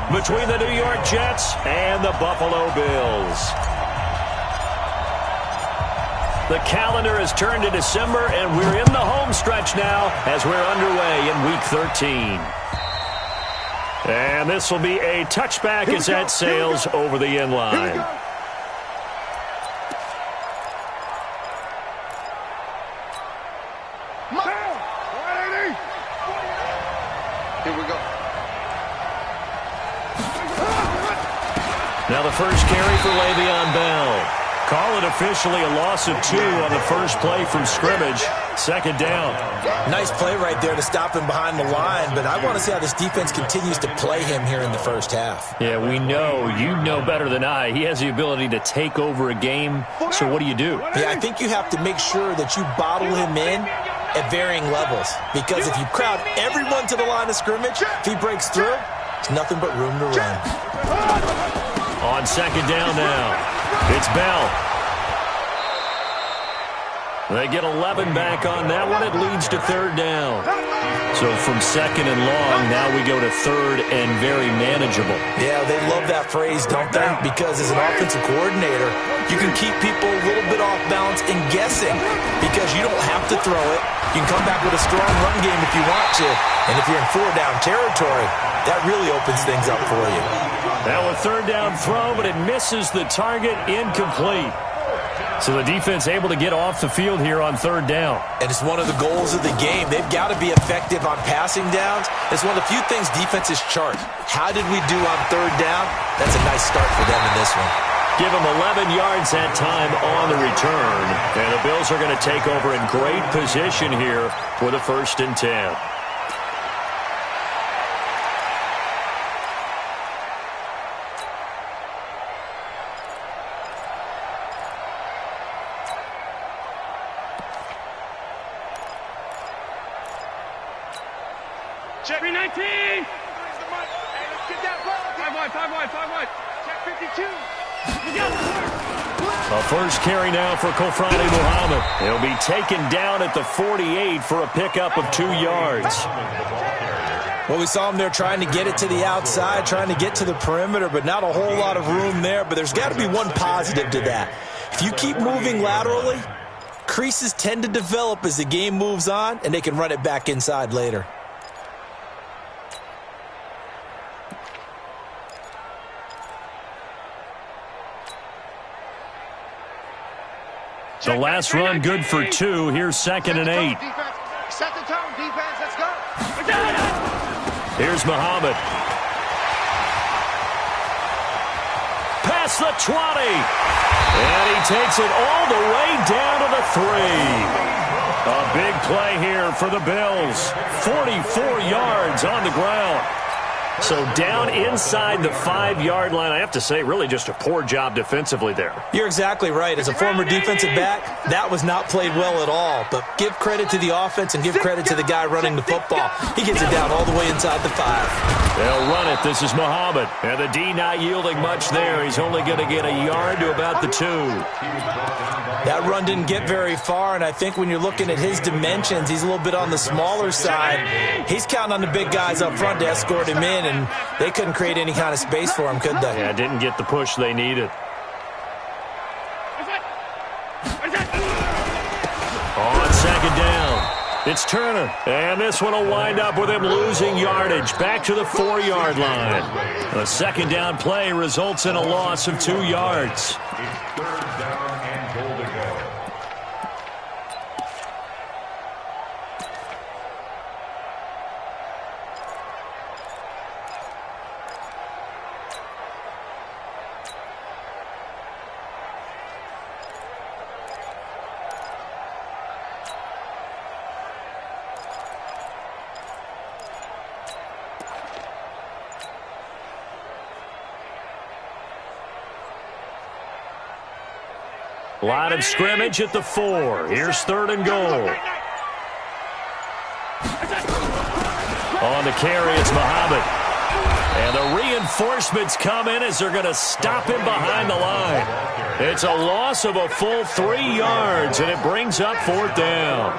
between the New York Jets and the Buffalo Bills. The calendar has turned to December, and we're in the home stretch now as we're underway in Week 13. And this will be a touchback as that sails over the end line. Here we go. Now the first carry for Le'Veon Bell. Call it officially a loss of 2 on the first play from scrimmage. Second down. Nice play right there to stop him behind the line, but I want to see how this defense continues to play him here in the first half. Yeah, we know. You know better than I. He has the ability to take over a game. So what do? Yeah, I think you have to make sure that you bottle him in at varying levels, because if you crowd everyone to the line of scrimmage, if he breaks through, it's nothing but room to run. On second down now, it's Bell. They get 11 back on that one. It leads to third down. So from second and long, now we go to third and very manageable. Yeah, they love that phrase, don't they? Because as an offensive coordinator, you can keep people a little bit off balance and guessing, because you don't have to throw it. You can come back with a strong run game if you want to. And if you're in four-down territory, that really opens things up for you. Now a third down throw, but it misses the target, incomplete. So the defense able to get off the field here on third down. And it's one of the goals of the game. They've got to be effective on passing downs. It's one of the few things defenses chart. How did we do on third down? That's a nice start for them in this one. Give them 11 yards that time on the return. And the Bills are going to take over in great position here for the 1st and 10. Check 319. Hey, let's get that ball. 5 wide. Check 52. A first carry now for Kofrani Muhammad. He'll be taken down at the 48 for a pickup of 2 yards. Well, we saw him there trying to get it to the outside, trying to get to the perimeter, but not a whole lot of room there. But there's got to be one positive to that. If you keep moving laterally, creases tend to develop as the game moves on, and they can run it back inside later. The last run good for 2. Here's 2nd and 8. Set the tone, defense. Let's go. Here's Muhammad. Past the 20. And he takes it all the way down to the 3. A big play here for the Bills. 44 yards on the ground. So down inside the 5-yard line. I have to say, really just a poor job defensively there. You're exactly right. As a former defensive back, that was not played well at all. But give credit to the offense and give credit to the guy running the football. He gets it down all the way inside the 5. They'll run it. This is Muhammad. And the D not yielding much there. He's only going to get a yard to about the 2. That run didn't get very far, and I think when you're looking at his dimensions, he's a little bit on the smaller side. He's counting on the big guys up front to escort him in, and they couldn't create any kind of space for him, could they? Yeah, didn't get the push they needed. On second down, it's Turner. And this one will wind up with him losing yardage back to the 4-yard line. A second down play results in a loss of 2 yards. Line of scrimmage at the 4. Here's 3rd and goal. On the carry, it's Muhammad. And the reinforcements come in as they're going to stop him behind the line. It's a loss of a full 3 yards, and it brings up 4th down.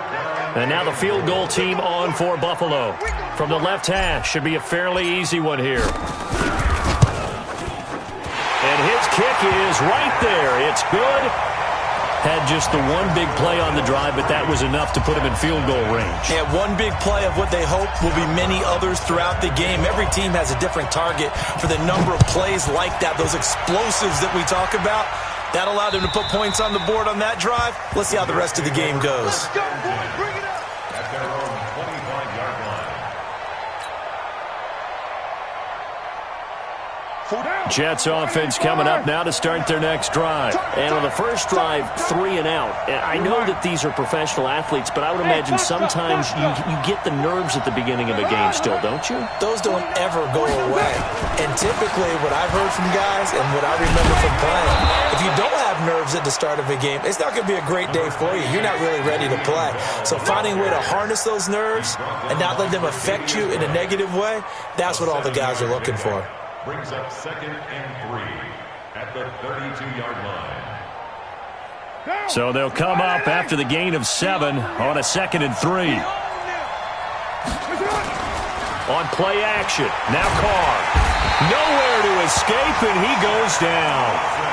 And now the field goal team on for Buffalo. From the left hash, should be a fairly easy one here. And his kick is right there. It's good. Had just the one big play on the drive, but that was enough to put him in field goal range. Yeah, one big play of what they hope will be many others throughout the game. Every team has a different target for the number of plays like that, those explosives that we talk about. That allowed them to put points on the board on that drive. Let's see how the rest of the game goes. Let's go, boys. Bring it up. At their own 25-yard line. Jets offense coming up now to start their next drive. And on the first drive, 3 and out. I know that these are professional athletes, but I would imagine sometimes you get the nerves at the beginning of a game still, don't you? Those don't ever go away. And typically what I've heard from guys and what I remember from playing, if you don't have nerves at the start of a game, it's not going to be a great day for you. You're not really ready to play. So finding a way to harness those nerves and not let them affect you in a negative way, that's what all the guys are looking for. Brings up 2nd and 3 at the 32-yard line. So they'll come up after the gain of 7 on a 2nd and 3. On play action. Now Carr. Nowhere to escape, and he goes down.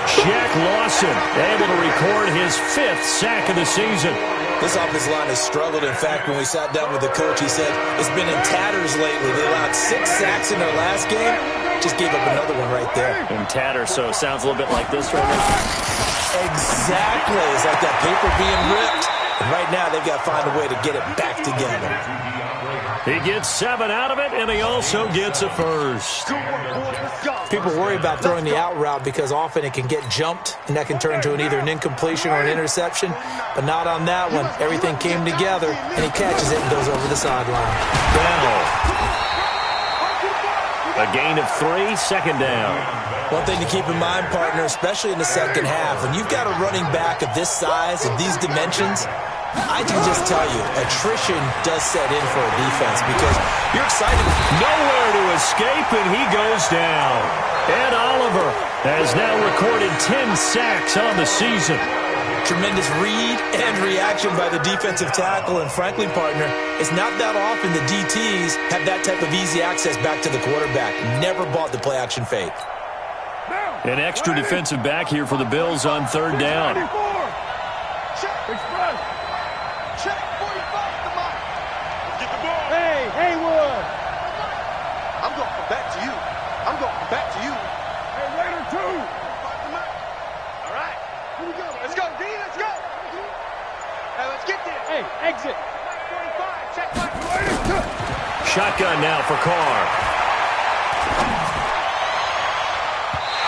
Shaq Lawson able to record his 5th sack of the season. This offensive line has struggled. In fact, when we sat down with the coach, he said it's been in tatters lately. They allowed 6 sacks in their last game. Just gave up another one right there. In tatters, so it sounds a little bit like this right now. Exactly. It's like that paper being ripped. And right now, they've got to find a way to get it back together. He gets 7 out of it, and he also gets a first. People worry about throwing the out route because often it can get jumped, and that can turn into either an incompletion or an interception. But not on that one. Everything came together, and he catches it and goes over the sideline. Bell. A gain of 3, 2nd down. One thing to keep in mind, partner, especially in the second half, when you've got a running back of this size and these dimensions, I can just tell you, attrition does set in for a defense because you're excited. Nowhere to escape, and he goes down. Ed Oliver has now recorded 10 sacks on the season. Tremendous read and reaction by the defensive tackle, and frankly, partner, it's not that often the DTs have that type of easy access back to the quarterback. Never bought the play-action fake. An extra defensive back here for the Bills on 3rd down. Check 45 to Mike. Get the ball. Hey, Haywood. I'm going back to you. I'm going back to you. Hey, Raider 2. All right. Here we go. Let's go, D. Let's go. Hey, let's get there. Hey, exit. 45. Check Mike. Raider 2. Shotgun now for Carr.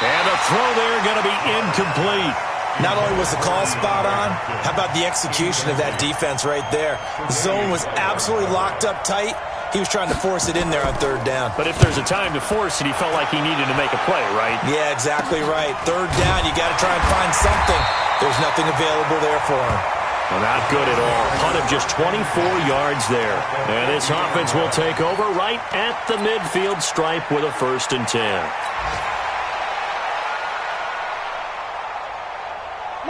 And the throw there going to be incomplete. Not only was the call spot on, how about the execution of that defense right there? The zone was absolutely locked up tight. He was trying to force it in there on 3rd down. But if there's a time to force it, he felt like he needed to make a play, right? Yeah, exactly right. 3rd down, you got to try and find something. There's nothing available there for him. Well, not good at all. Punt of just 24 yards there. And this offense will take over right at the midfield stripe with a 1st and 10.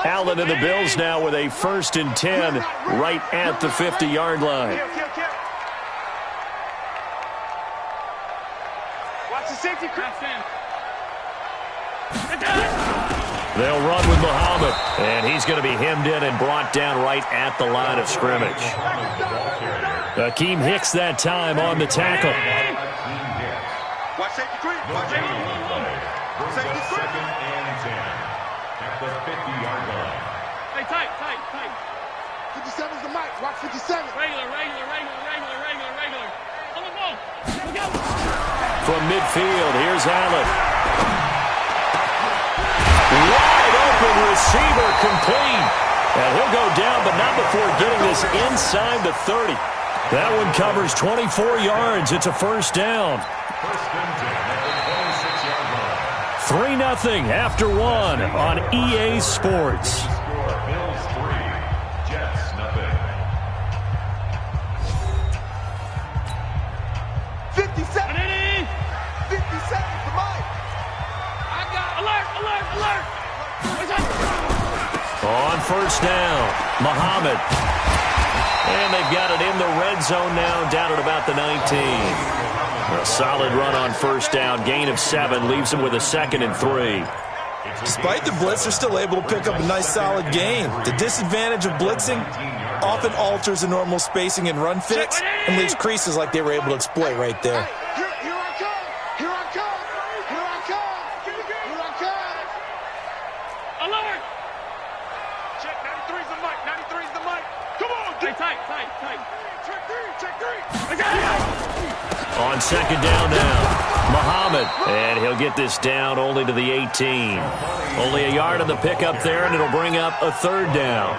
Allen and the Bills now with a 1st and 10 right at the 50-yard line. Watch the safety crash in. They'll run with Muhammad, and he's going to be hemmed in and brought down right at the line of scrimmage. Akeem Hicks that time on the tackle. Watch safety creep. Watch safety creep. 2nd and 10 at the 50-yard line. Hey, tight. 57's the mic. Watch 57. Regular. On the ball. Here we go. From midfield, here's Allen. Wide open receiver complete. And he'll go down, but not before getting this inside the 30. That one covers 24 yards. It's a 1st down. 1st and 10 at the 26-yard line. 3-0 after 1 on EA Sports. Score Bills 3, Jets 0. 57. 57's the mic. I got alert. On 1st down, Muhammad. And they've got it in the red zone now, down at about the 19. A solid run on 1st down. Gain of 7 leaves them with a 2nd and 3. Despite the blitz, they're still able to pick up a nice solid gain. The disadvantage of blitzing often alters the normal spacing and run fits and leaves creases like they were able to exploit right there. Here I come! Here I come! Here I come! Here I come! Alert! Check, 93's the mic, 93's the mic. Come on, Hey, tight. check three. I got it! On second down now, Muhammad. And he'll get this down only to the 18. Only a yard on the pickup there, and it'll bring up a third down.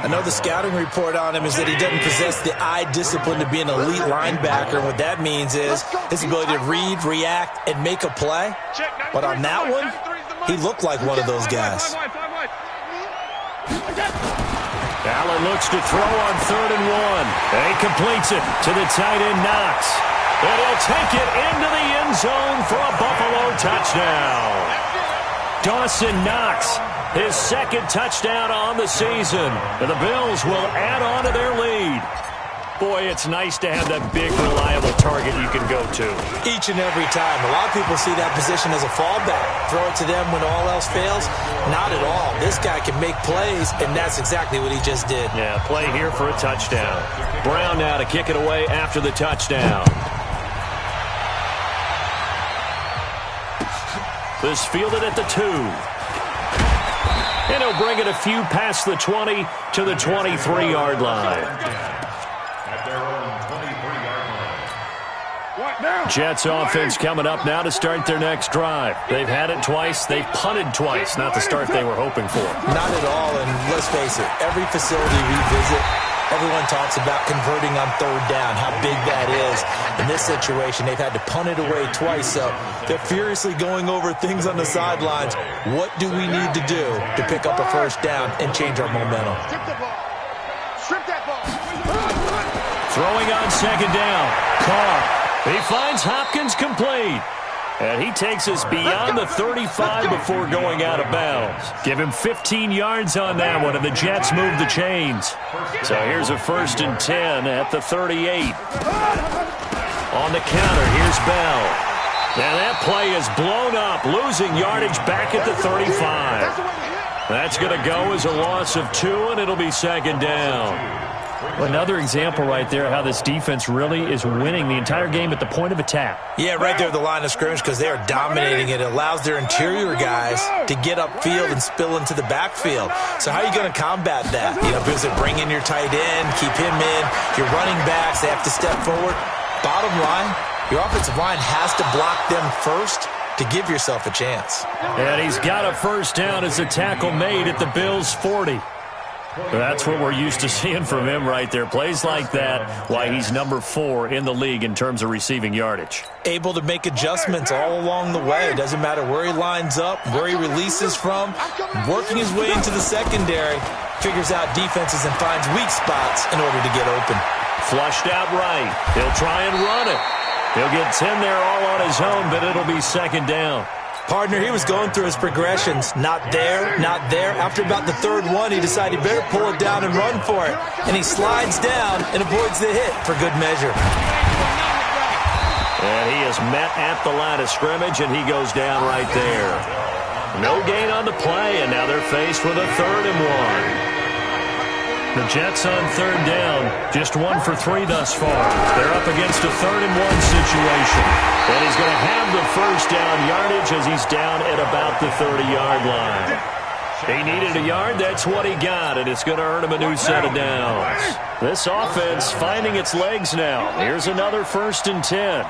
I know the scouting report on him is that he doesn't possess the eye discipline to be an elite linebacker. And what that means is his ability to read, react, and make a play. But on that one, he looked like one of those guys. Five wide. Allen looks to throw on 3rd and 1. And he completes it to the tight end, Knox. And he'll take it into the end zone for a Buffalo touchdown. Dawson Knox, his second touchdown on the season. And the Bills will add on to their lead. Boy, it's nice to have that big, reliable target you can go to. Each and every time. A lot of people see that position as a fallback. Throw it to them when all else fails. Not at all. This guy can make plays, and that's exactly what he just did. Yeah, play here for a touchdown. Brown now to kick it away after the touchdown. This fielded at the 2. And he'll bring it a few past the 20 to the 23-yard line. Jets offense coming up now to start their next drive. They've had it twice. They've punted twice. Not the start they were hoping for. Not at all, and let's face it, every facility we visit, everyone talks about converting on 3rd down, how big that is. In this situation, they've had to punt it away twice, so they're furiously going over things on the sidelines. What do we need to do to pick up a 1st down and change our momentum? Strip that ball. Throwing on 2nd down. Carr. He finds Hopkins complete. And he takes us beyond the 35 before going out of bounds. Give him 15 yards on that one, and the Jets move the chains. So here's a 1st and 10 at the 38. On the counter, here's Bell. And that play is blown up, losing yardage back at the 35. That's going to go as a loss of 2, and it'll be 2nd down. Another example right there how this defense really is winning the entire game at the point of attack. Yeah, right there at the line of scrimmage because they are dominating it. It allows their interior guys to get upfield and spill into the backfield. So how are you going to combat that? You know, because they bring in your tight end, keep him in. Your running backs, they have to step forward. Bottom line, your offensive line has to block them first to give yourself a chance. And he's got a 1st down as a tackle made at the Bills' 40. That's what we're used to seeing from him right there. Plays like that, why he's number 4 in the league in terms of receiving yardage. Able to make adjustments all along the way. It doesn't matter where he lines up, where he releases from. Working his way into the secondary, figures out defenses and finds weak spots in order to get open. Flushed out right. He'll try and run it. He'll get 10 there all on his own, but it'll be 2nd down. Partner, he was going through his progressions. Not there, not there. After about the 3rd one, he decided he better pull it down and run for it. And he slides down and avoids the hit for good measure. And he is met at the line of scrimmage, and he goes down right there. No gain on the play, and now they're faced with a 3rd and 1. The Jets on 3rd down, just 1 for 3 thus far. They're up against a 3rd and 1 situation. And he's going to have the 1st down yardage as he's down at about the 30-yard line. He needed a yard, that's what he got, and it's going to earn him a new set of downs. This offense finding its legs now. Here's another 1st and 10.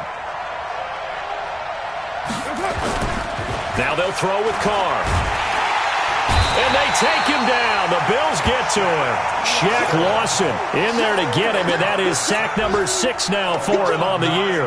Now they'll throw with Carr. And they take him down. The Bills get to him. Shaq Lawson in there to get him, and that is sack number 6 now for him on the year.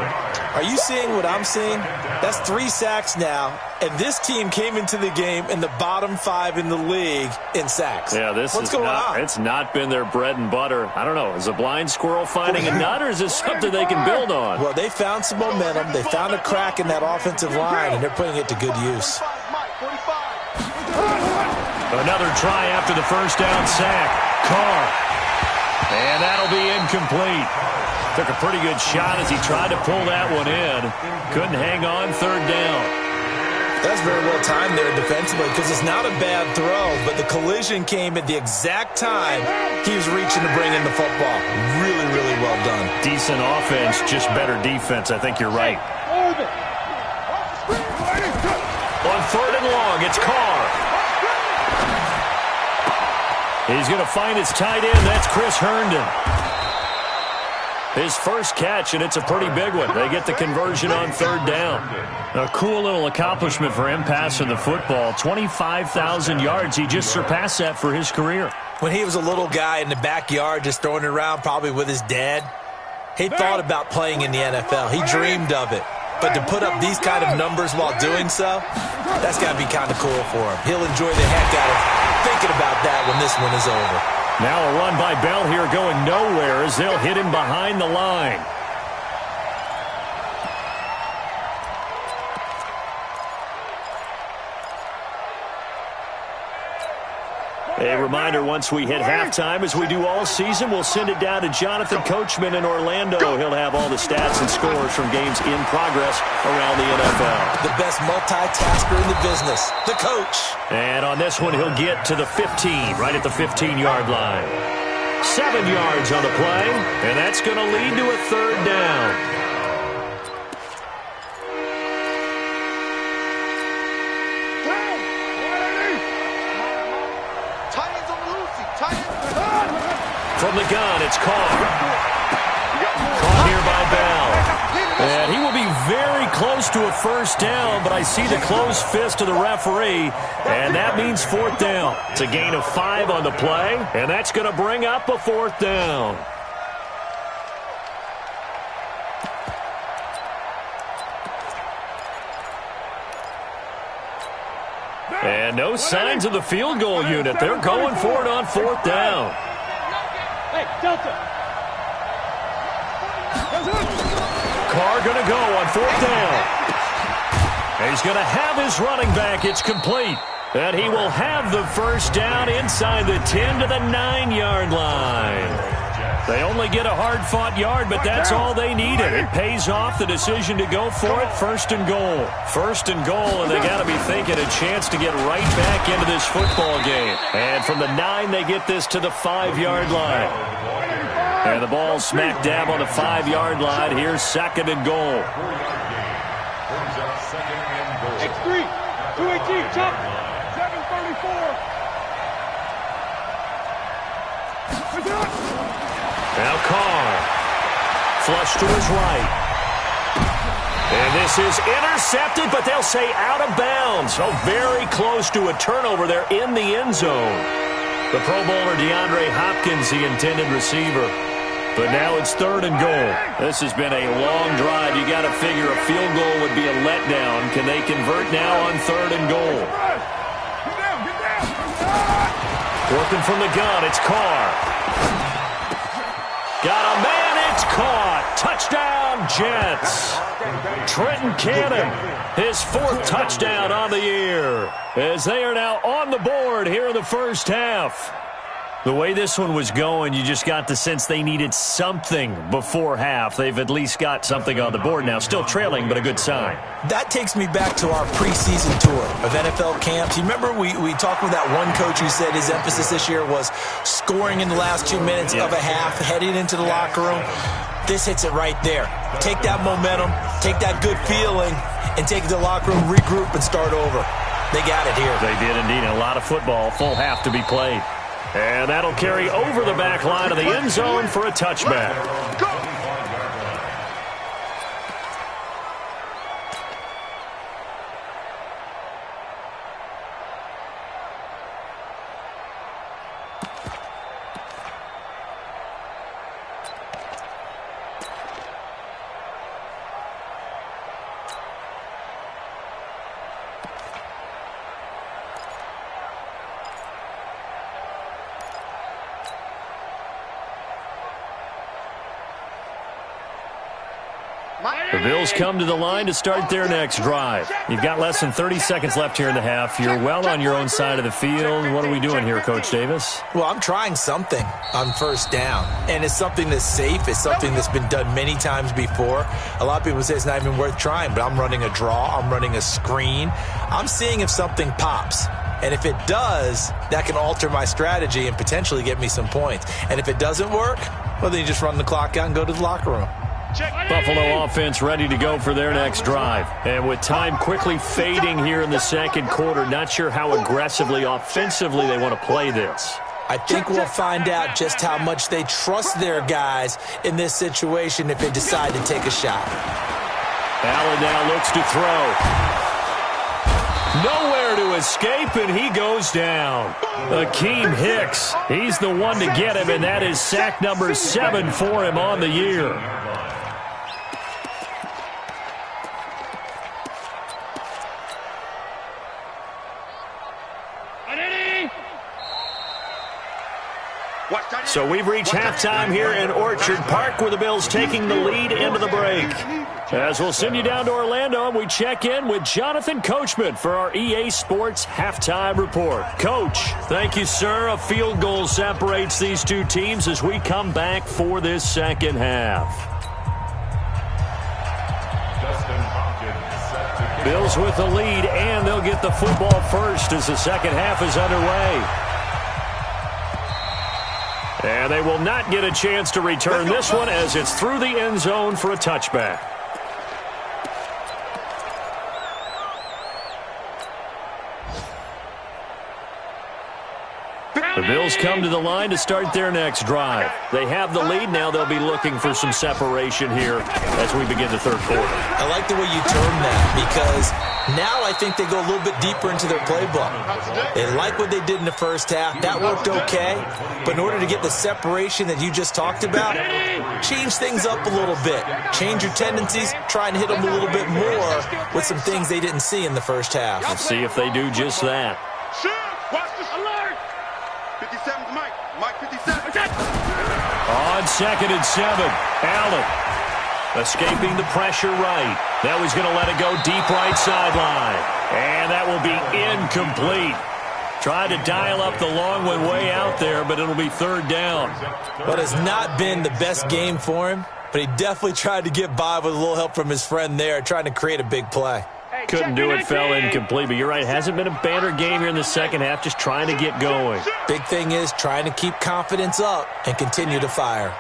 Are you seeing what I'm seeing? That's 3 sacks now, and this team came into the game in the bottom 5 in the league in sacks. Yeah, What's going on? It's not been their bread and butter. I don't know. Is a blind squirrel finding a nut, or is this something they can build on? Well, they found some momentum. They found a crack in that offensive line, and they're putting it to good use. Another try after the 1st down sack. Carr. And that'll be incomplete. Took a pretty good shot as he tried to pull that one in. Couldn't hang on 3rd down. That's very well timed there defensively because it's not a bad throw, but the collision came at the exact time he was reaching to bring in the football. Really, really well done. Decent offense, just better defense. I think you're right. On 3rd and long, it's Carr. He's going to find his tight end. That's Chris Herndon. His first catch, and it's a pretty big one. They get the conversion on 3rd down. A cool little accomplishment for him passing the football. 25,000 yards. He just surpassed that for his career. When he was a little guy in the backyard just throwing it around probably with his dad, he thought about playing in the NFL. He dreamed of it. But to put up these kind of numbers while doing so, that's got to be kind of cool for him. He'll enjoy the heck out of thinking about that when this one is over. Now a run by Bell here going nowhere as they'll hit him behind the line. A reminder, once we hit halftime, as we do all season, we'll send it down to Jonathan Coachman in Orlando. He'll have all the stats and scores from games in progress around the NFL. The best multitasker in the business, the coach. And on this one, he'll get to the 15, right at the 15-yard line. 7 yards on the play, and that's going to lead to a 3rd down. From the gun, it's Carr. Caught here by Bell. And he will be very close to a 1st down, but I see the closed fist of the referee, and that means 4th down. It's a gain of 5 on the play, and that's going to bring up a 4th down. And no signs of the field goal unit. They're going for it on 4th down. Hey, Delta. Carr going to go on 4th down. He's going to have his running back. It's complete. And he will have the 1st down inside the 10 to the 9-yard line. They only get a hard-fought yard, but that's all they needed. It pays off the decision to go for it. 1st and goal. 1st and goal, and they got to be thinking a chance to get right back into this football game. And from the 9, they get this to the 5-yard line. And the ball smack dab on the 5-yard line. Here's 2nd and goal. X3, 218, chop, 734. Now Carr, flush to his right. And this is intercepted, but they'll say out of bounds. Oh, very close to a turnover there in the end zone. The Pro Bowler DeAndre Hopkins, the intended receiver. But now it's 3rd and goal. This has been a long drive. You got to figure a field goal would be a letdown. Can they convert now on 3rd and goal? Working from the gun, it's Carr. Got a man, it's caught. Touchdown, Jets. Trenton Cannon, his 4th touchdown on the year, as they are now on the board here in the 1st half. The way this one was going, you just got the sense they needed something before half. They've at least got something on the board now. Still trailing, but a good sign. That takes me back to our preseason tour of NFL camps. You remember we talked with that one coach who said his emphasis this year was scoring in the last 2 minutes of a half, heading into the locker room. This hits it right there. Take that momentum, take that good feeling, and take it to the locker room, regroup, and start over. They got it here. They did indeed. A lot of football, full half to be played. And that'll carry over the back line of the end zone for a touchback. The Bills come to the line to start their next drive. You've got less than 30 seconds left here in the half. You're well on your own side of the field. What are we doing here, Coach Davis? Well, I'm trying something on first down, and it's something that's safe. It's something that's been done many times before. A lot of people say it's not even worth trying, but I'm running a draw. I'm running a screen. I'm seeing if something pops. And if it does, that can alter my strategy and potentially get me some points. And if it doesn't work, well, then you just run the clock out and go to the locker room. Buffalo offense ready to go for their next drive. And with time quickly fading here in the second quarter, not sure how aggressively, offensively they want to play this. I think we'll find out just how much they trust their guys in this situation if they decide to take a shot. Allen now looks to throw. Nowhere to escape, and he goes down. Akeem Hicks, he's the one to get him, and that is sack number 7 for him on the year. So we've reached halftime here in Orchard Park, where the Bills taking the lead into the break. As we'll send you down to Orlando, and we check in with Jonathan Coachman for our EA Sports Halftime Report. Coach, thank you, sir. A field goal separates these two teams as we come back for this second half. Bills with the lead, and they'll get the football first as the second half is underway. And they will not get a chance to return this one as it's through the end zone for a touchback. The Bills come to the line to start their next drive. They have the lead. Now they'll be looking for some separation here as we begin the third quarter. I like the way you term that because now I think they go a little bit deeper into their playbook. They like what they did in the first half. That worked okay. But in order to get the separation that you just talked about, change things up a little bit. Change your tendencies. Try and hit them a little bit more with some things they didn't see in the first half. Let's see if they do just that. Watch this alert. 57's Mike. Mike 57. On 2nd and 7, Allen escaping the pressure right. Now he's going to let it go deep right sideline. And that will be incomplete. Tried to dial up the long one way out there, but it'll be third down. But it's not been the best game for him, but he definitely tried to get by with a little help from his friend there, trying to create a big play. Couldn't do it, fell incomplete, but you're right. It hasn't been a banner game here in the second half, just trying to get going. Big thing is trying to keep confidence up and continue to fire.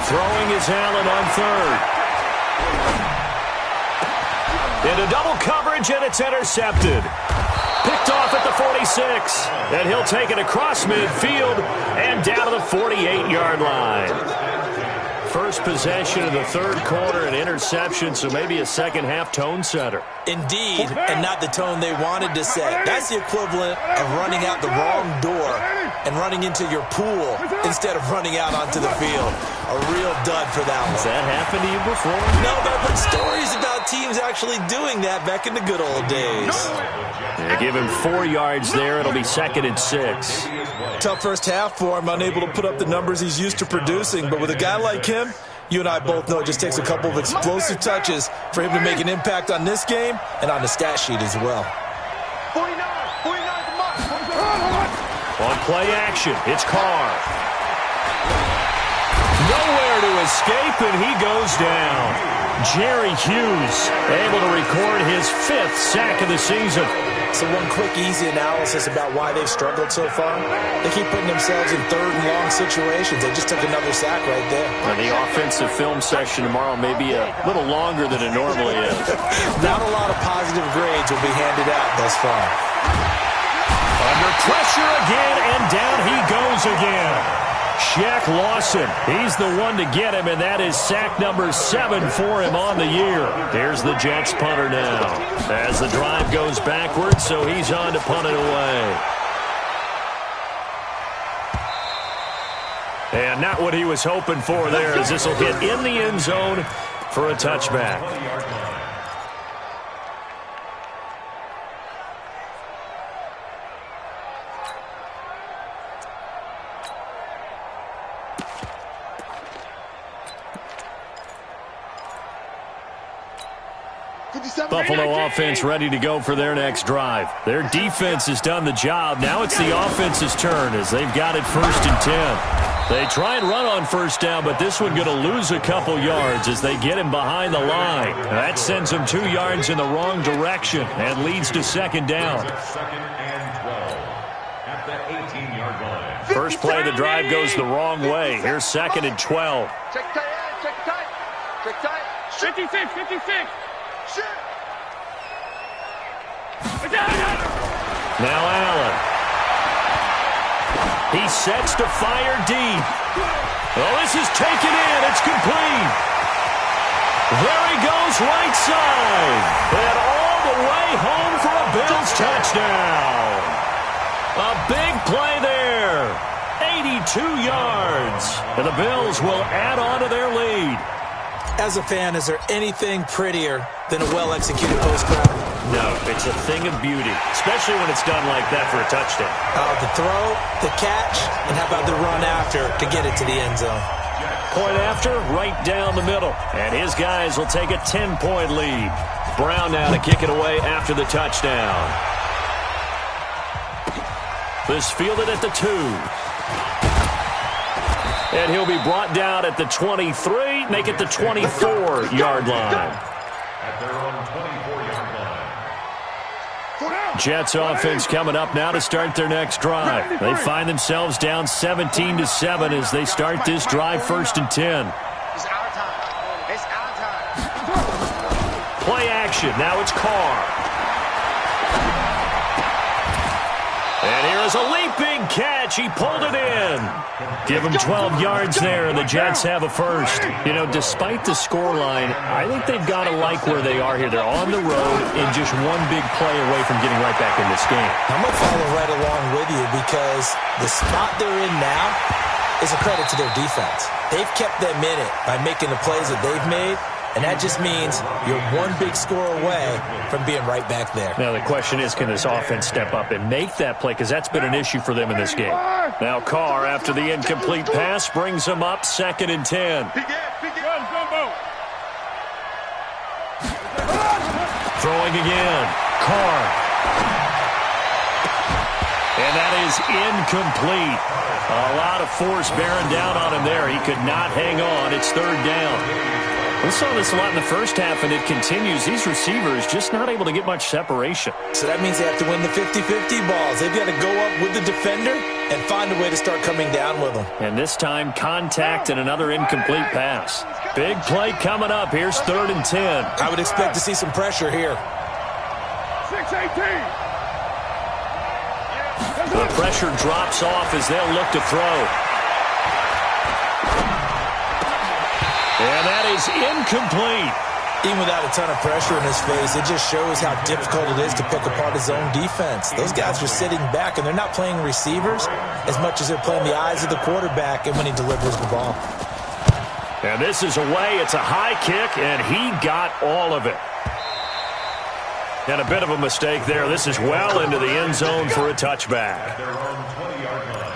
Throwing is Allen on third. Into double coverage, and it's intercepted. Picked off at the 46. And he'll take it across midfield and down to the 48-yard line. First possession of the third quarter, an interception, so maybe a second-half tone setter. Indeed, and not the tone they wanted to set. That's the equivalent of running out the wrong door and running into your pool instead of running out onto the field. A real dud for that one. Has that happened to you before? No, but I've heard stories about teams actually doing that back in the good old days. Yeah, give him 4 yards there. It'll be 2nd and 6. Tough first half for him, unable to put up the numbers he's used to producing. But with a guy like him, you and I both know it just takes a couple of explosive touches for him to make an impact on this game and on the stat sheet as well. 49 to Mike. On play action, it's Carr. Nowhere to escape, and he goes down. Jerry Hughes able to record his 5th sack of the season. So one quick, easy analysis about why they've struggled so far. They keep putting themselves in third and long situations. They just took another sack right there. And the offensive film section tomorrow may be a little longer than it normally is. Not a lot of positive grades will be handed out thus far. Under pressure again, and down he goes again. Shaq Lawson, he's the one to get him, and that is sack number 7 for him on the year. Here's the Jets punter now. As the drive goes backwards, so he's on to punt it away. And not what he was hoping for there, as this will hit in the end zone for a touchback. Buffalo offense ready to go for their next drive. Their defense has done the job. Now it's the offense's turn as they've got it 1st and 10. They try and run on 1st down, but this one going to lose a couple yards as they get him behind the line. That sends them 2 yards in the wrong direction and leads to 2nd down. 2nd and 12 at the 18-yard line. First play of the drive goes the wrong way. Here's 2nd and 12. Check tight, check tight. Check tight. 56, 56. Shoot. Now Allen. He sets to fire deep. Oh, this is taken in. It's complete. There he goes right side. And all the way home for a Bills touchdown. A big play there. 82 yards. And the Bills will add on to their lead. As a fan, is there anything prettier than a well-executed post-grab? No, it's a thing of beauty, especially when it's done like that for a touchdown. The throw, the catch, and how about the run after to get it to the end zone? Point after, right down the middle. And his guys will take a 10-point lead. Brown now to kick it away after the touchdown. This fielded at the 2. And he'll be brought down at the 23, make it the 24-yard line. At their own 24-yard line. Jets offense coming up now to start their next drive. They find themselves down 17-7 as they start this drive 1st and 10. It's our time. It's our time. Play action. Now it's Carr. And here is a leaping catch. He pulled it in. Give him 12 yards there, and the Jets have a first. You know, despite the scoreline, I think they've got to like where they are here. They're on the road and just one big play away from getting right back in this game. I'm going to follow right along with you because the spot they're in now is a credit to their defense. They've kept them in it by making the plays that they've made, and that just means you're one big score away from being right back there. Now the question is, can this offense step up and make that play? Because that's been an issue for them in this game. Now Carr, after the incomplete pass, brings them up 2nd and 10. Throwing again. Carr. And that is incomplete. A lot of force bearing down on him there. He could not hang on. It's 3rd down. We saw this a lot in the first half, and it continues. These receivers just not able to get much separation. So that means they have to win the 50-50 balls. They've got to go up with the defender and find a way to start coming down with them. And this time, contact and another incomplete pass. Big play coming up. Here's 3rd and 10. I would expect to see some pressure here. 6-18. The pressure drops off as they'll look to throw. And that is incomplete. Even without a ton of pressure in his face, it just shows how difficult it is to pick apart his own defense. Those guys are sitting back, and they're not playing receivers as much as they're playing the eyes of the quarterback and when he delivers the ball. And this is away. It's a high kick, and he got all of it. And a bit of a mistake there. This is well into the end zone for a touchback. Their own 20-yard line.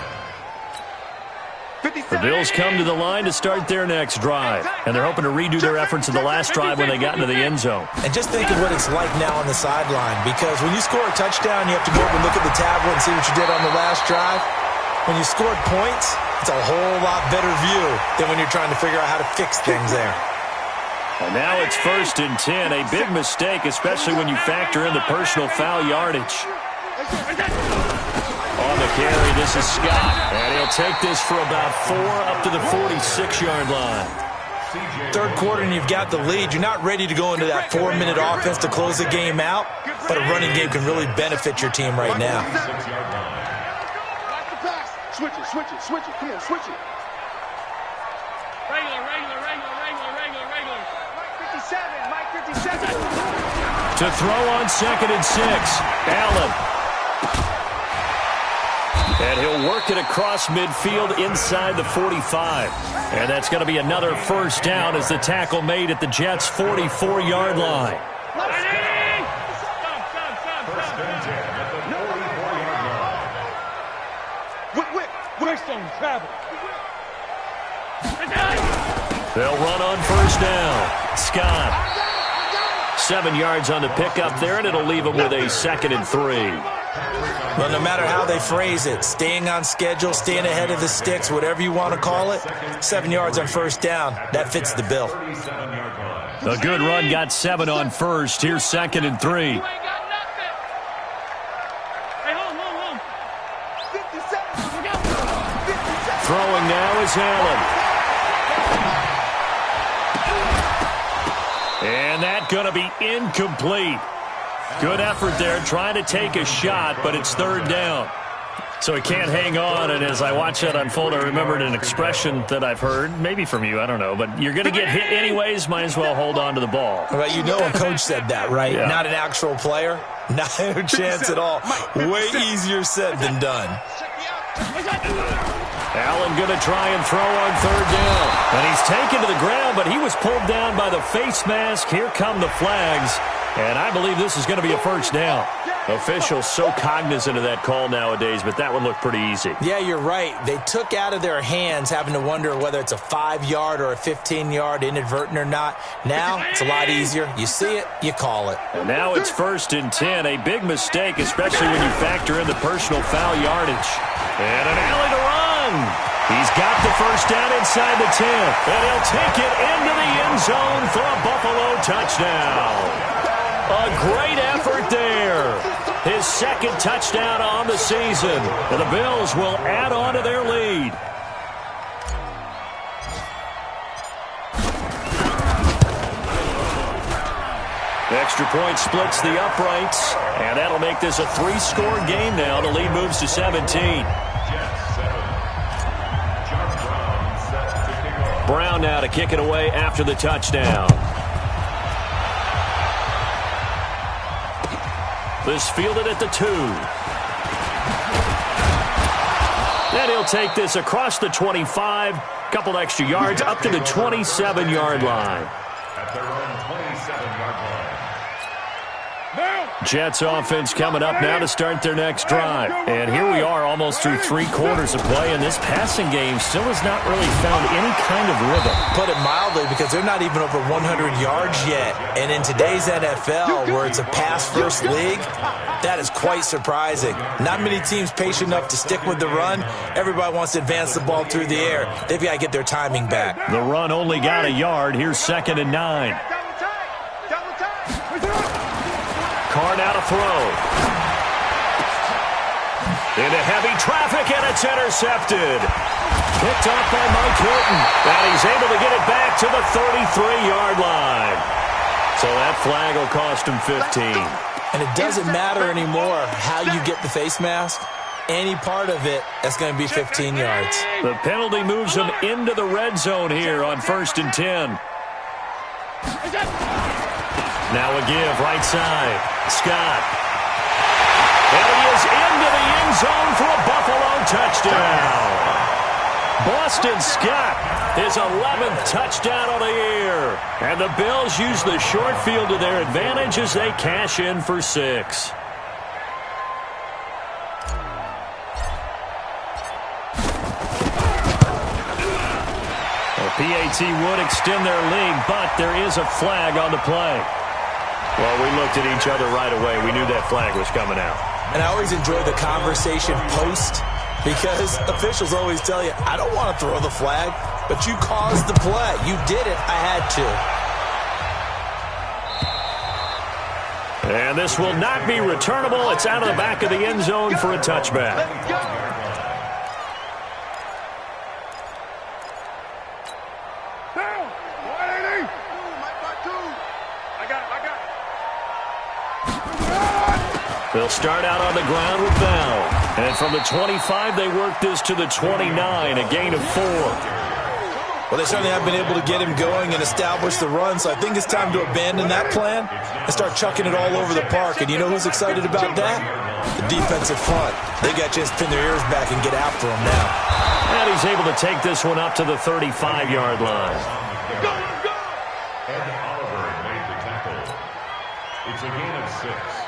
The Bills come to the line to start their next drive, and they're hoping to redo their efforts in the last drive when they got into the end zone. And just think of what it's like now on the sideline, because when you score a touchdown, you have to go over and look at the tablet and see what you did on the last drive. When you scored points, it's a whole lot better view than when you're trying to figure out how to fix things there. And now it's 1st and 10, a big mistake, especially when you factor in the personal foul yardage. On the carry, this is Scott, and he'll take this for about 4 up to the 46-yard line. 3rd quarter, and you've got the lead. You're not ready to go into that 4-minute offense to close the game out, but a running game can really benefit your team right now. Switch it, switch it, switch it. Come on, switch it. Regular. Mike 57, Mike 57. To throw on 2nd and 6, Allen. And he'll work it across midfield inside the 45. And that's going to be another 1st down as the tackle made at the Jets' 44-yard line. They'll run on 1st down. Scott 7 yards on the pickup there, and it'll leave them with a 2nd and 3. Well, no matter how they phrase it, staying on schedule, staying ahead of the sticks, whatever you want to call it, 7 yards on first down, that fits the bill. A good run got 7 on first. Here's 2nd and 3. Throwing now is Allen. And that's going to be incomplete. Good effort there, trying to take a shot, but it's 3rd down. So he can't hang on, and as I watch that unfold, I remembered an expression that I've heard, maybe from you, I don't know, but you're going to get hit anyways, might as well hold on to the ball. Well, you know a coach said that, right? Yeah. Not an actual player. Not a chance at all. Way easier said than done. Allen going to try and throw on 3rd down. And he's taken to the ground, but he was pulled down by the face mask. Here come the flags. And I believe this is going to be a 1st down. Officials so cognizant of that call nowadays, but that one looked pretty easy. Yeah, you're right. They took out of their hands having to wonder whether it's a 5-yard or a 15-yard, inadvertent or not. Now, it's a lot easier. You see it, you call it. And now it's 1st and 10. A big mistake, especially when you factor in the personal foul yardage. And an alley to run. He's got the 1st down inside the 10. And he'll take it into the end zone for a Buffalo touchdown. A great effort there. His 2nd touchdown on the season. And the Bills will add on to their lead. Extra point splits the uprights. And that'll make this a 3-score game now. The lead moves to 17. Brown now to kick it away after the touchdown. This fielded at the 2. Then he'll take this across the 25. Couple extra yards up to the 27-yard line. At their own 27-yard line. Jets offense coming up now to start their next drive. And here we are almost through 3 quarters of play, and this passing game still has not really found any kind of rhythm. Put it mildly, because they're not even over 100 yards yet. And in today's NFL, where it's a pass-first league, that is quite surprising. Not many teams patient enough to stick with the run. Everybody wants to advance the ball through the air. They've got to get their timing back. The run only got a yard. Here's 2nd and 9. Carr now to throw. Into heavy traffic, and it's intercepted. Picked off by Mike Hilton. And he's able to get it back to the 33-yard line. So that flag will cost him 15. And it doesn't matter anymore how you get the face mask. Any part of it, that's going to be 15 yards. The penalty moves him into the red zone here on 1st and 10. Now a give, right side. Scott. And he is into the end zone for a Buffalo touchdown. Boston Scott, his 11th touchdown of the year. And the Bills use the short field to their advantage as they cash in for 6. PAT would extend their lead, but there is a flag on the play. Well, we looked at each other right away. We knew that flag was coming out. And I always enjoy the conversation post, because officials always tell you, I don't want to throw the flag, but you caused the play. You did it. I had to. And this will not be returnable. It's out of the back of the end zone for a touchback. They'll start out on the ground with Bell. And from the 25, they work this to the 29, a gain of 4. Well, they certainly have been able to get him going and establish the run, so I think it's time to abandon that plan and start chucking it all over the park. And you know who's excited about that? The defensive front. They got to just pin their ears back and get after him now. And he's able to take this one up to the 35-yard line. Ed Oliver made the tackle. It's a gain of 6.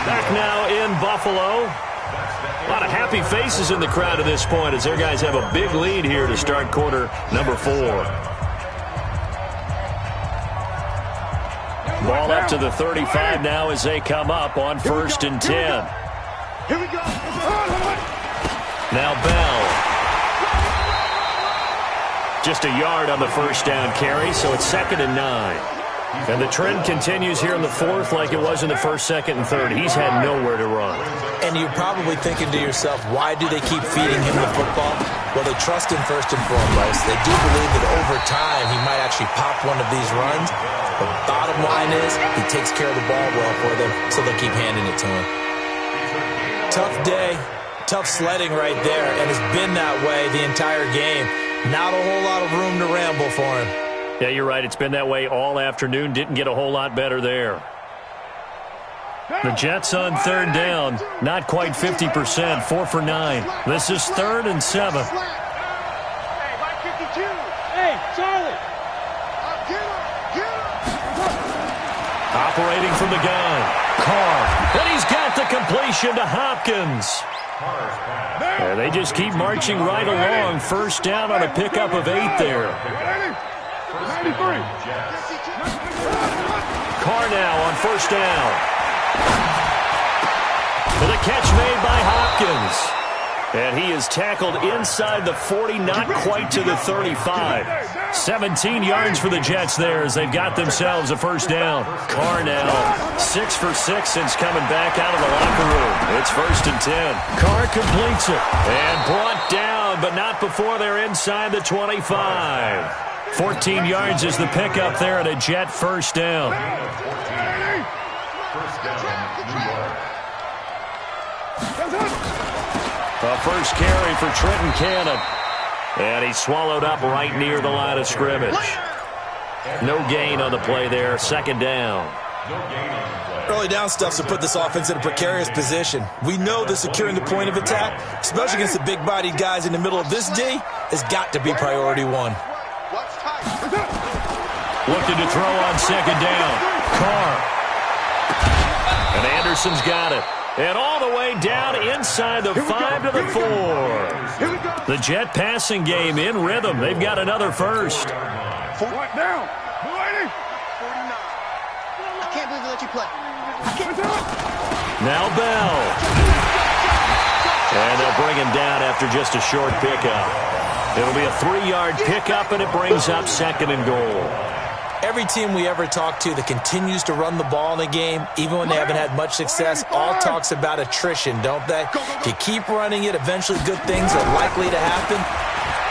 Back now in Buffalo. A lot of happy faces in the crowd at this point as their guys have a big lead here to start quarter number 4. Ball up to the 35 now as they come up on 1st and 10. Here we go. Now Bell. Just a yard on the 1st down carry, so it's 2nd and 9. And the trend continues here in the 4th like it was in the 1st, 2nd, and 3rd. He's had nowhere to run. And you're probably thinking to yourself, why do they keep feeding him the football? Well, they trust him first and foremost. They do believe that over time he might actually pop one of these runs. But bottom line is he takes care of the ball well for them, so they'll keep handing it to him. Tough day, tough sledding right there, and it's been that way the entire game. Not a whole lot of room to ramble for him. Yeah, you're right. It's been that way all afternoon. Didn't get a whole lot better there. The Jets on 3rd down. Not quite 50%. 4 for 9. This is 3rd and 7. Hey, Mike 52. Hey, Charlie. Get him. Operating from the gun. Carr. And he's got the completion to Hopkins. And they just keep marching right along. 1st down on a pickup of 8 there. 93. Carr now on 1st down. For the catch made by Hopkins. And he is tackled inside the 40, not quite to the 35. 17 yards for the Jets there as they've got themselves a 1st down. Carr now 6 for 6 since coming back out of the locker room. It's 1st and 10. Carr completes it and brought down, but not before they're inside the 25. 14 yards is the pickup there at a Jet 1st down. A 1st carry for Trenton Cannon. And he's swallowed up right near the line of scrimmage. No gain on the play there. 2nd down. Early down stuff's to put this offense in a precarious position. We know that securing the point of attack, especially against the big-bodied guys in the middle of this D, has got to be priority 1. Looking to throw on 2nd down. Carr. And Anderson's got it. And all the way down inside the 5 to the 4. The Jet passing game in rhythm. They've got another 1st. What down? 49. I can't believe they let you play. Now Bell. And they'll bring him down after just a short pickup. It'll be a 3-yard pickup, and it brings up 2nd and goal. Every team we ever talk to that continues to run the ball in a game, even when they haven't had much success, all talks about attrition, don't they? If you keep running it, eventually good things are likely to happen.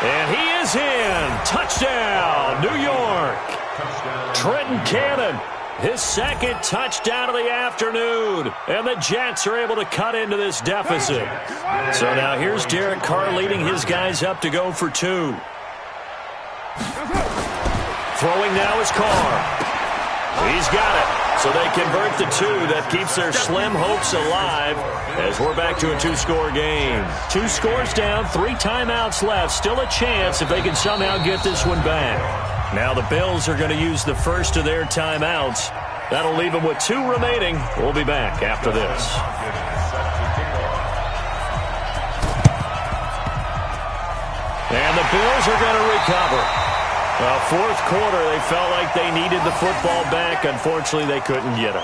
And he is in. Touchdown, New York. Trenton Cannon, his 2nd touchdown of the afternoon. And the Jets are able to cut into this deficit. So now here's Derek Carr leading his guys up to go for 2. Throwing now is Carr. He's got it. So they convert the 2. That keeps their slim hopes alive as we're back to a 2-score game. 2 scores down, 3 timeouts left. Still a chance if they can somehow get this one back. Now the Bills are going to use the first of their timeouts. That'll leave them with 2 remaining. We'll be back after this. And the Bills are going to recover. 4th quarter, they felt like they needed the football back. Unfortunately, they couldn't get it.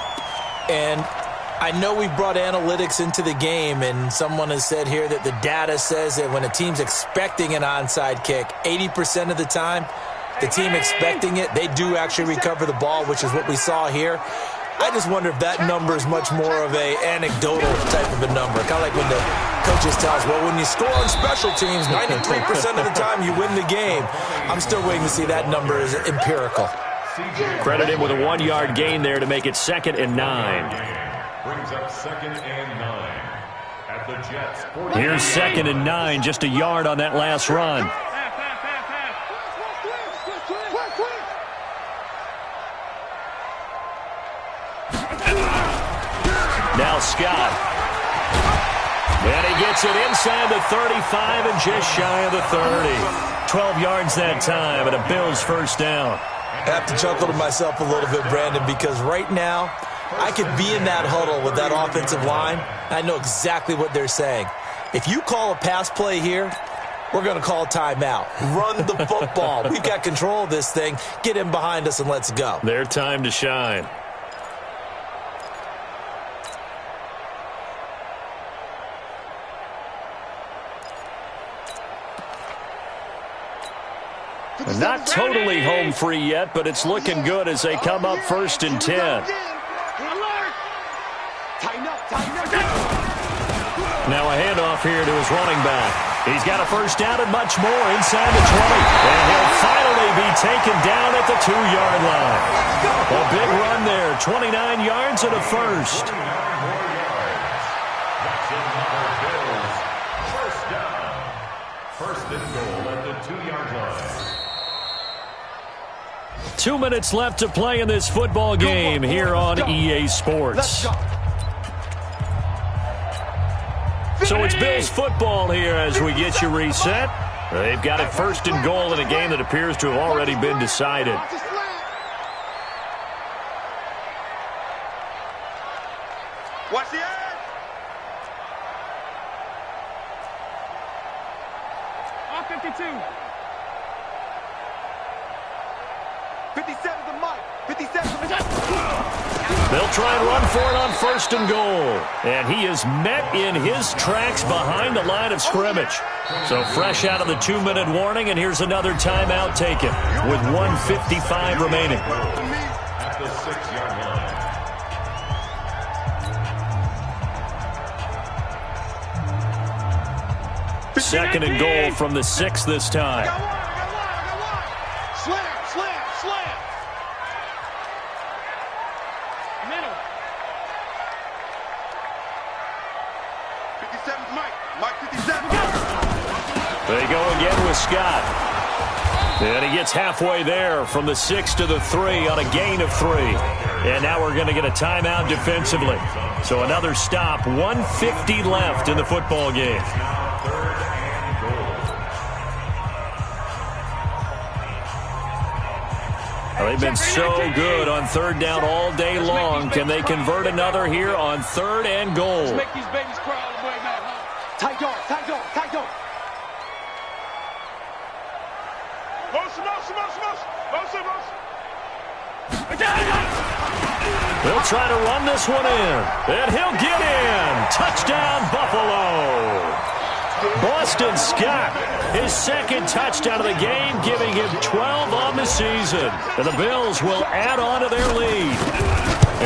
And I know we've brought analytics into the game, and someone has said here that the data says that when a team's expecting an onside kick, 80% of the time, the team expecting it, they do actually recover the ball, which is what we saw here. I just wonder if that number is much more of a anecdotal type of a number. Kind of like when the coaches tell us, well, when you score on special teams, 93% of the time you win the game. I'm still waiting to see that number is empirical. Credit him with a 1-yard gain there to make it 2nd and 9. Brings up 2nd and 9 at the Jets. Here's 2nd and 9, just a yard on that last run. Now Scott. And he gets it inside the 35 and just shy of the 30. 12 yards that time and a Bills 1st down. I have to chuckle to myself a little bit, Brandon, because right now I could be in that huddle with that offensive line. I know exactly what they're saying. If you call a pass play here, we're going to call a timeout. Run the football. We've got control of this thing. Get in behind us and let's go. Their time to shine. Not totally home free yet, but it's looking good as they come up 1st and 10. Now a handoff here to his running back. He's got a first down and much more inside the 20. And he'll finally be taken down at the 2-yard line. A big run there, 29 yards and a first. First down. First and goal at the 2-yard line. 2 minutes left to play in this football game here on EA Sports. So it's Bills football here as we get you reset. They've got it 1st and goal in a game that appears to have already been decided. Watch the edge. Off 52. 57 to Mike. 57 to They'll try and run for it on 1st and goal. And he is met in his tracks behind the line of scrimmage. So fresh out of the 2-minute warning, and here's another timeout taken with 1:55 remaining. At the 6-yard line. 2nd and goal from the 6 this time. Slam, slam, slam. Middle. 57 Mike. Mike 57. They go again with Scott. And he gets halfway there from the 6 to the 3 on a gain of 3. And now we're going to get a timeout defensively. So another stop, 1:50 left in the football game. They've been so good on 3rd down all day long. Can they convert another here on 3rd and goal? Let's make these babies cry all the way back home. Tight dog, tight dog, tight dog. Motion, motion, motion, motion. Motion, motion. They'll try to run this one in. And he'll get in. Touchdown, Buffalo. Boston Scott, his 2nd touchdown of the game, giving him 12 on the season. And the Bills will add on to their lead.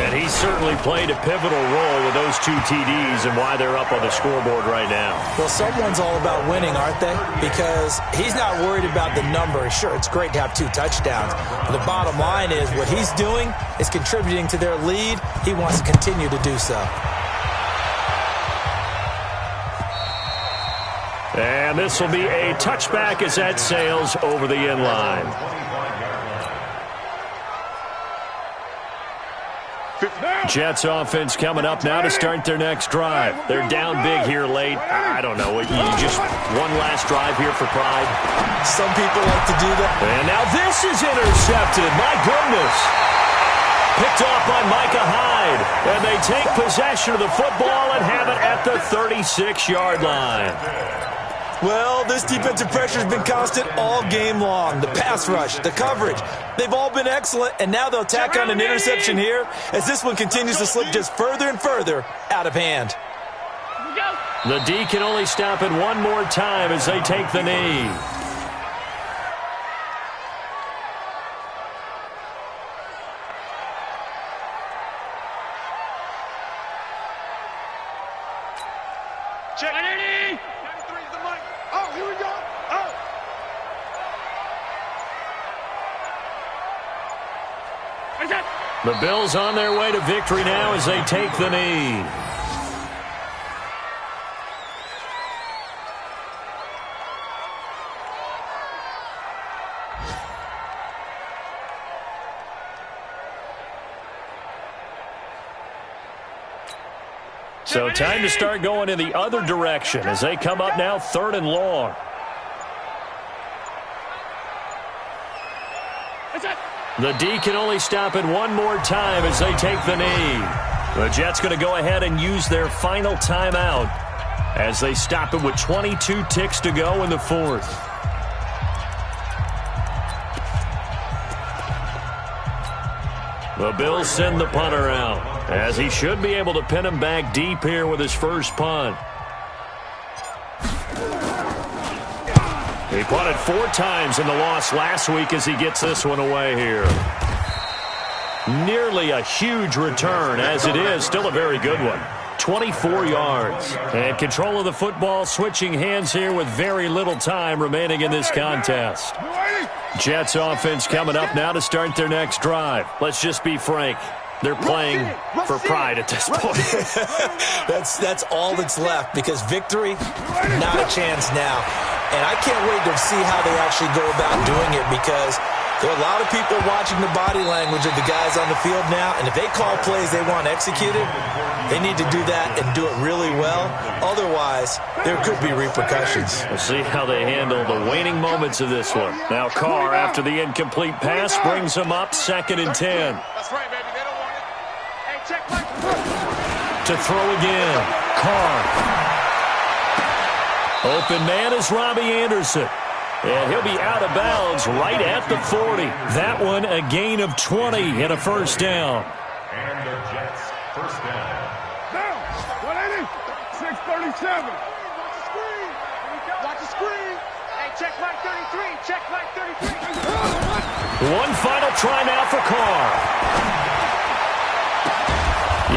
And he certainly played a pivotal role with those 2 TDs and why they're up on the scoreboard right now. Well, someone's all about winning, aren't they? Because he's not worried about the number. Sure, it's great to have 2 touchdowns. But the bottom line is what he's doing is contributing to their lead. He wants to continue to do so. And this will be a touchback as that sails over the end line. Jets offense coming up now to start their next drive. They're down big here late. I don't know. You just one last drive here for pride. Some people like to do that. And now this is intercepted. My goodness. Picked off by Micah Hyde. And they take possession of the football and have it at the 36-yard line. Well, this defensive pressure has been constant all game long. The pass rush, the coverage, they've all been excellent, and now they'll tack on an interception here as this one continues to slip just further and further out of hand. The D can only stop it one more time as they take the knee. Check. Oh, here we go. Oh. The Bills on their way to victory now as they take the knee. So time to start going in the other direction as they come up now 3rd and long. The D can only stop it one more time as they take the knee. The Jets going to go ahead and use their final timeout as they stop it with 22 ticks to go in the 4th. The Bills send the punter out as he should be able to pin him back deep here with his first punt. He punted 4 times in the loss last week as he gets this one away here. Nearly a huge return. As it is, still a very good one. 24 yards. And control of the football, switching hands here with very little time remaining in this contest. Jets offense coming up now to start their next drive. Let's just be frank. They're playing for pride at this point. That's all that's left, because victory, not a chance now. And I can't wait to see how they actually go about doing it, because there are a lot of people watching the body language of the guys on the field now, and if they call plays they want executed, they need to do that and do it really well. Otherwise, there could be repercussions. We'll see how they handle the waning moments of this one. Now Carr, after the incomplete pass, brings him up 2nd and 10. That's right, baby. They don't want it. Hey, check my... To throw again. Carr. Open man is Robbie Anderson. And he'll be out of bounds right at the 40. That one a gain of 20 and a first down. And the Jets first down. Down. 180. 637. Watch the screen. Hey, check my 33. Check my 33. One final try now for Carr.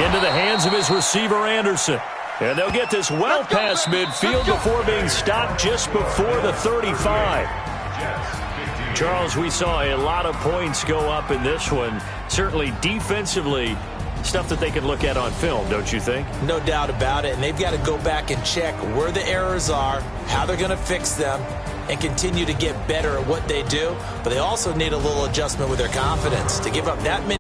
Into the hands of his receiver, Anderson. And they'll get this well past midfield before being stopped just before the 35. Charles, we saw a lot of points go up in this one. Certainly defensively, stuff that they can look at on film, don't you think? No doubt about it. And they've got to go back and check where the errors are, how they're going to fix them, and continue to get better at what they do. But they also need a little adjustment with their confidence. To give up that many